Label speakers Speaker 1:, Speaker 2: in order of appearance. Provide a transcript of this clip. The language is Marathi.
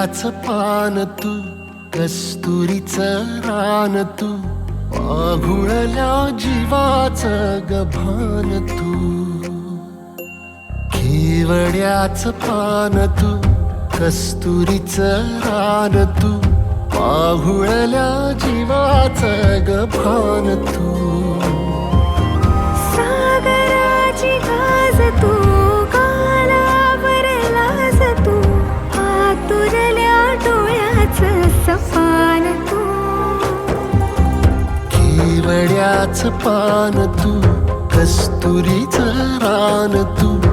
Speaker 1: केवड्याचं पान तू, कस्तुरीचं रान तू, पाघुळल्या जीवाचं गभान तू. केवड्याचं पान तू, कस्तुरीचं रान तू, पाघुळल्या जीवाचं गभान तू.
Speaker 2: सागराची गाज तू, कालावरलास तू, आतुरल्या डोळ्याचं सपान तू.
Speaker 1: केवड्याचं पान तू, कस्तुरीचं रान तू,